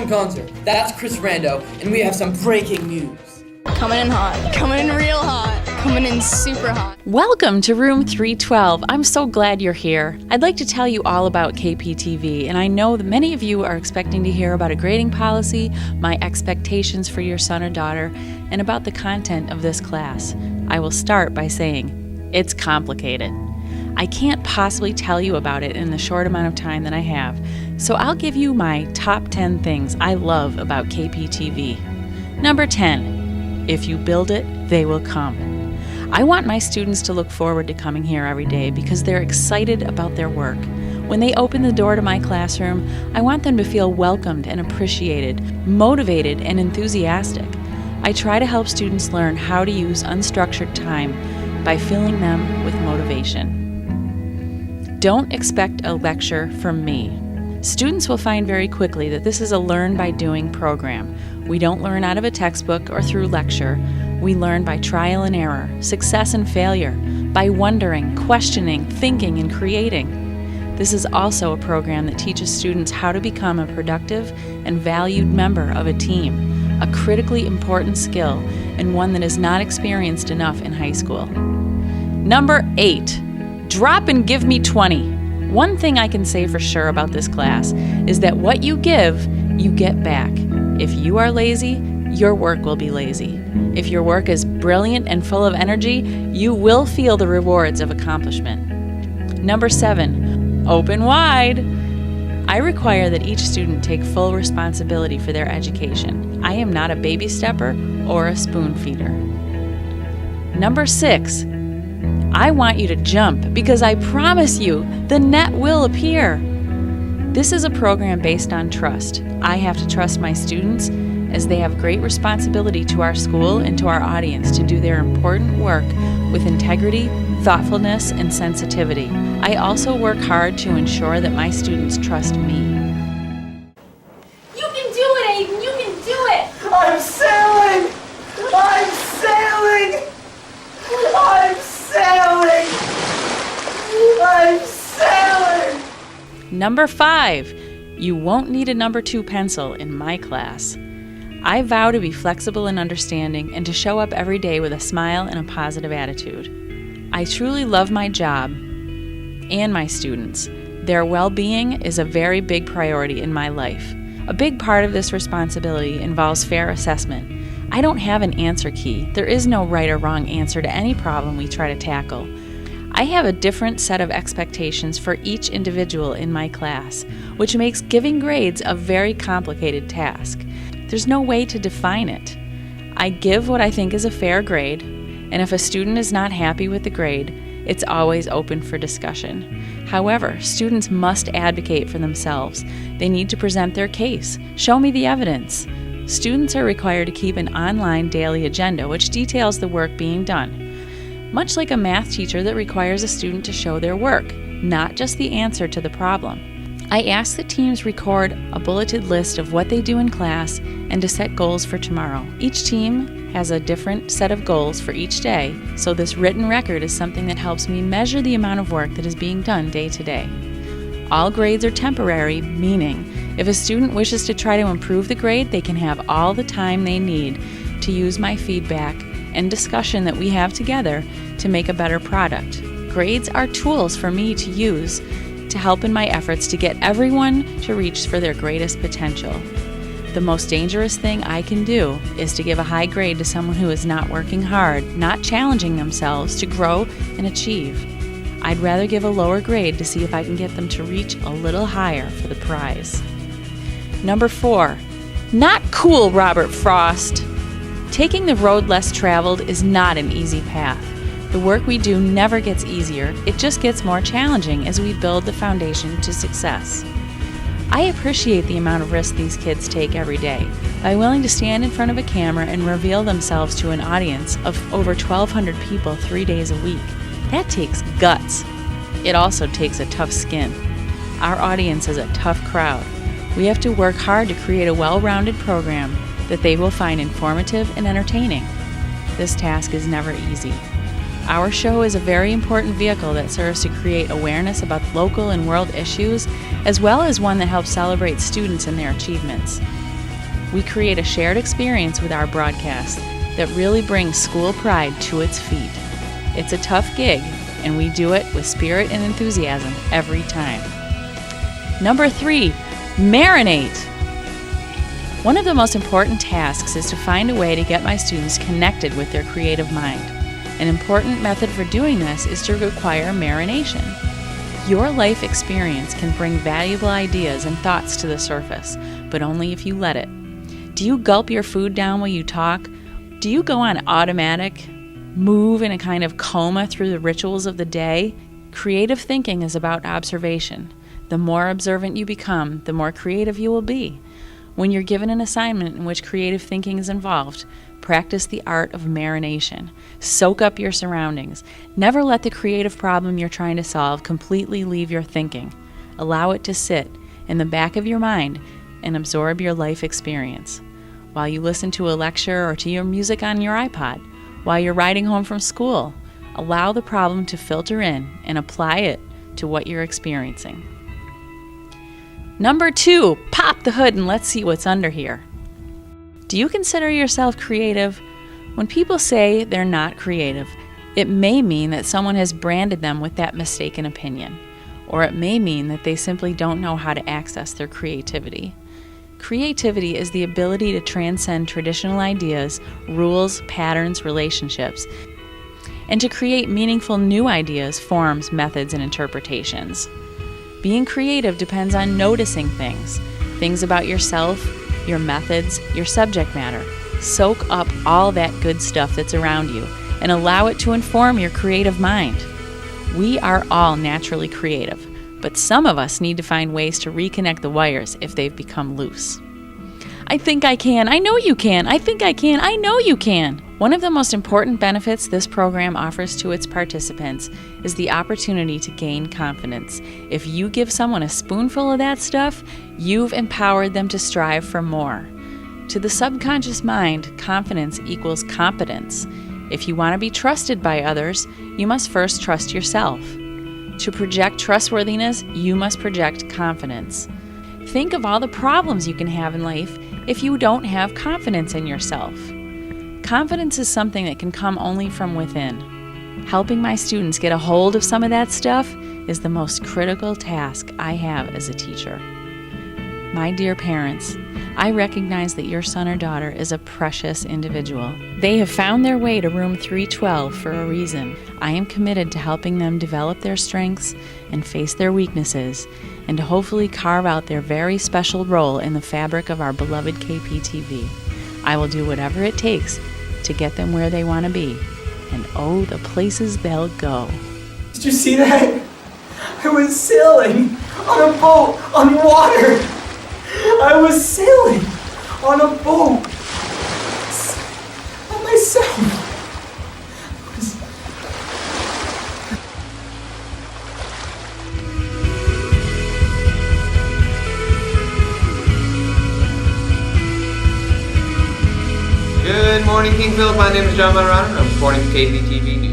Gonzer. That's Chris Rando, and we have some breaking news. Coming in hot. Coming in real hot. Coming in super hot. Welcome to Room 312. I'm so glad you're here. I'd like to tell you all about KPTV, and I know that many of you are expecting to hear about a grading policy, my expectations for your son or daughter, and about the content of this class. I will start by saying, it's complicated. I can't possibly tell you about it in the short amount of time that I have, so I'll give you my top 10 things I love about KPTV. Number 10. If you build it, they will come. I want my students to look forward to coming here every day because they're excited about their work. When they open the door to my classroom, I want them to feel welcomed and appreciated, motivated and enthusiastic. I try to help students learn how to use unstructured time by filling them with motivation. Don't expect a lecture from me. Students will find very quickly that this is a learn-by-doing program. We don't learn out of a textbook or through lecture. We learn by trial and error, success and failure, by wondering, questioning, thinking, and creating. This is also a program that teaches students how to become a productive and valued member of a team, a critically important skill and one that is not experienced enough in high school. Number 8, drop and give me 20. One thing I can say for sure about this class is that what you give, you get back. If you are lazy, your work will be lazy. If your work is brilliant and full of energy, you will feel the rewards of accomplishment. Number 7, open wide. I require that each student take full responsibility for their education. I am not a baby stepper or a spoon feeder. Number 6, I want you to jump because I promise you the net will appear. This is a program based on trust. I have to trust my students as they have great responsibility to our school and to our audience to do their important work with integrity, thoughtfulness, and sensitivity. I also work hard to ensure that my students trust me. You can do it, Aiden! You can do it! I'm sailing! I'm sailing! I'm sailing! I'm sailing! Number 5, you won't need a number 2 pencil in my class. I vow to be flexible and understanding and to show up every day with a smile and a positive attitude. I truly love my job and my students. Their well-being is a very big priority in my life. A big part of this responsibility involves fair assessment. I don't have an answer key. There is no right or wrong answer to any problem we try to tackle. I have a different set of expectations for each individual in my class, which makes giving grades a very complicated task. There's no way to define it. I give what I think is a fair grade, and if a student is not happy with the grade, it's always open for discussion. However, students must advocate for themselves. They need to present their case. Show me the evidence. Students are required to keep an online daily agenda which details the work being done. Much like a math teacher that requires a student to show their work, not just the answer to the problem. I ask that teams record a bulleted list of what they do in class and to set goals for tomorrow. Each team has a different set of goals for each day, so this written record is something that helps me measure the amount of work that is being done day to day. All grades are temporary, meaning if a student wishes to try to improve the grade, they can have all the time they need to use my feedback and discussion that we have together to make a better product. Grades are tools for me to use to help in my efforts to get everyone to reach for their greatest potential. The most dangerous thing I can do is to give a high grade to someone who is not working hard, not challenging themselves to grow and achieve. I'd rather give a lower grade to see if I can get them to reach a little higher for the prize. Number 4, not cool, Robert Frost. Taking the road less traveled is not an easy path. The work we do never gets easier, it just gets more challenging as we build the foundation to success. I appreciate the amount of risk these kids take every day by willing to stand in front of a camera and reveal themselves to an audience of over 1,200 people 3 days a week. That takes guts. It also takes a tough skin. Our audience is a tough crowd. We have to work hard to create a well-rounded program that they will find informative and entertaining. This task is never easy. Our show is a very important vehicle that serves to create awareness about local and world issues, as well as one that helps celebrate students and their achievements. We create a shared experience with our broadcast that really brings school pride to its feet. It's a tough gig, and we do it with spirit and enthusiasm every time. Number 3, marinate. One of the most important tasks is to find a way to get my students connected with their creative mind. An important method for doing this is to require marination. Your life experience can bring valuable ideas and thoughts to the surface, but only if you let it. Do you gulp your food down while you talk? Do you go on automatic, move in a kind of coma through the rituals of the day? Creative thinking is about observation. The more observant you become, the more creative you will be. When you're given an assignment in which creative thinking is involved, practice the art of marination. Soak up your surroundings. Never let the creative problem you're trying to solve completely leave your thinking. Allow it to sit in the back of your mind and absorb your life experience. While you listen to a lecture or to your music on your iPod, while you're riding home from school, allow the problem to filter in and apply it to what you're experiencing. Number 2, pop the hood and let's see what's under here. Do you consider yourself creative? When people say they're not creative, it may mean that someone has branded them with that mistaken opinion, or it may mean that they simply don't know how to access their creativity. Creativity is the ability to transcend traditional ideas, rules, patterns, relationships, and to create meaningful new ideas, forms, methods, and interpretations. Being creative depends on noticing things about yourself, your methods, your subject matter. Soak up all that good stuff that's around you and allow it to inform your creative mind. We are all naturally creative, but some of us need to find ways to reconnect the wires if they've become loose. I think I can. I know you can. I think I can. I know you can. One of the most important benefits this program offers to its participants is the opportunity to gain confidence. If you give someone a spoonful of that stuff, you've empowered them to strive for more. To the subconscious mind, confidence equals competence. If you want to be trusted by others, you must first trust yourself. To project trustworthiness, you must project confidence. Think of all the problems you can have in life if you don't have confidence in yourself. Confidence is something that can come only from within. Helping my students get a hold of some of that stuff is the most critical task I have as a teacher. My dear parents, I recognize that your son or daughter is a precious individual. They have found their way to room 312 for a reason. I am committed to helping them develop their strengths and face their weaknesses, and to hopefully carve out their very special role in the fabric of our beloved KPTV. I will do whatever it takes to get them where they want to be, and oh, the places they'll go. Did you see that? I was sailing on a boat on water. I was sailing on a boat by myself. Good morning, Kingfield. My name is John Monterano, and I'm reporting for KPTV News.